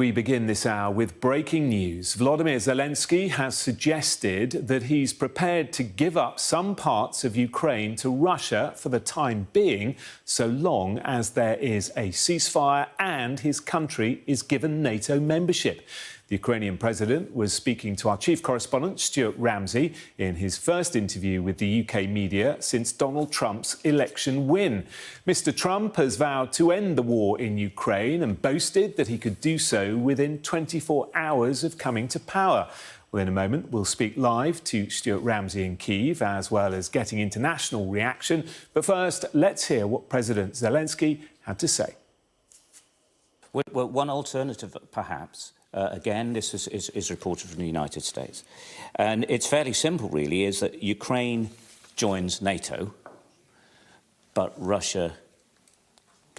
We begin this hour with breaking news. Volodymyr Zelensky has suggested that he's prepared to give up some parts of Ukraine to Russia for the time being, so long as there is a ceasefire and his country is given NATO membership. The Ukrainian president was speaking to our chief correspondent, Stuart Ramsey, in his first interview with the UK media since Donald Trump's election win. Mr. Trump has vowed to end the war in Ukraine and boasted that he could do so within 24 hours of coming to power. Well, in a moment, we'll speak live to Stuart Ramsey in Kyiv, as well as getting international reaction. But first, let's hear what President Zelensky had to say. Well, one alternative, perhaps, again, this is reported from the United States. And it's fairly simple, really, is that Ukraine joins NATO, but Russia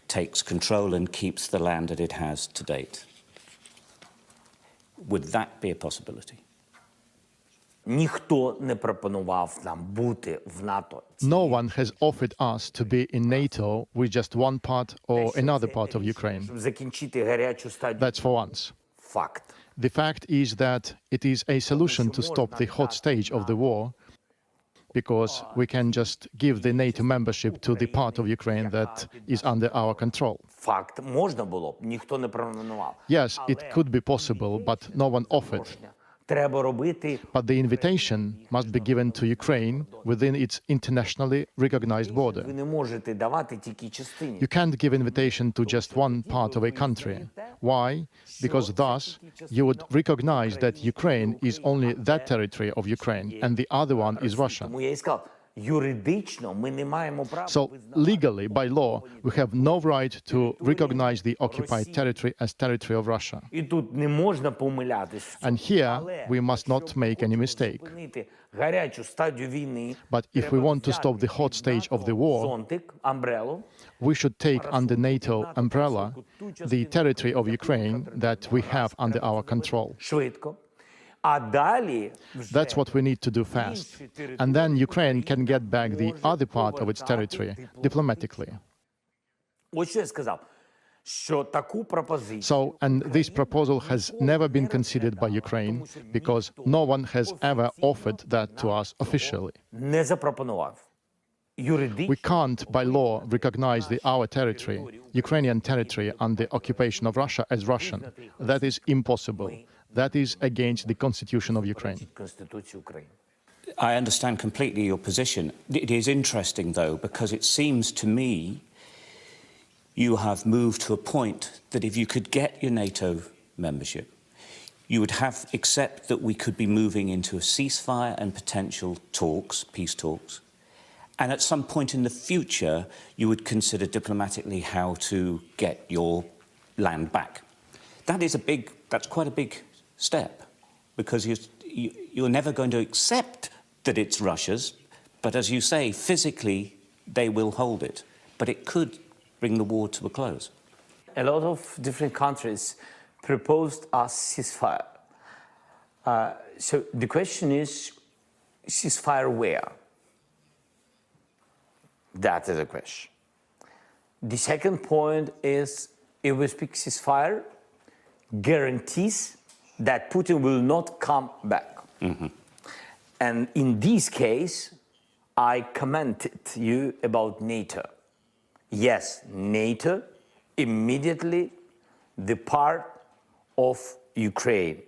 takes control and keeps the land that it has to date. Would that be a possibility? Ніхто не пропонував нам бути в НАТО. No one has offered us to be in NATO with just one part or another part of Ukraine. Закінчити гарячу стадію. That's for once. Факт. The fact is that it is a solution to stop the hot stage of the war, because we can just give the NATO membership to the part of Ukraine that is under our control. Факт. Можна було б, ніхто не пропонував. Yes, it could be possible, but no one offered. Треба робити. But the invitation must be given to Ukraine within its internationally recognized border. Ви не можете давати тільки частині. You can't give invitation to just one part of a country. Why? Because thus you would recognize that Ukraine is only that territory of Ukraine and the other one is Russia. Тому я і сказав, юридично ми не маємо права. So legally, by law, we have no right to recognize the occupied territory as territory of Russia. І тут не можна помилятись. And here we must not make any mistake. Зупинити гарячу стадію війни. But if we want to stop the hot stage of the war, зонтик, амбрелу, we should take under NATO umbrella the territory of Ukraine that we have under our control. швидко. А далі вже That's what we need to do fast. And then Ukraine can get back the other part of its territory diplomatically. Ось що я сказав, що таку пропозицію So, and this proposal has never been considered by Ukraine because no one has ever offered that to us officially. не запропонував. Юридично We can't, by law, recognize our territory, Ukrainian territory, under occupation of Russia as Russian. That is impossible. That is against the constitution of Ukraine. Конституцію України. I understand completely your position. It is interesting, though, because it seems to me you have moved to a point that if you could get your NATO membership, you would have accept that we could be moving into a ceasefire and potential talks, peace talks, and at some point in the future, you would consider diplomatically how to get your land back. That's quite a big step, because you're never going to accept that it's Russia's, but as you say, physically, they will hold it. But it could bring the war to a close. A lot of different countries proposed a ceasefire. So the question is, ceasefire where? That is the question. The second point is, if we speak ceasefire, guarantees that Putin will not come back. Mm-hmm. And in this case, I commented you about NATO. Yes, NATO immediately the part of Ukraine.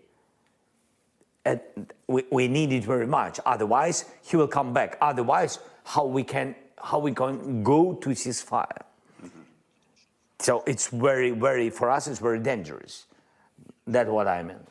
And we need it very much. Otherwise, he will come back. Otherwise, how we can go to ceasefire? Mm-hmm. So it's very, for us, it's very dangerous. That's what I meant.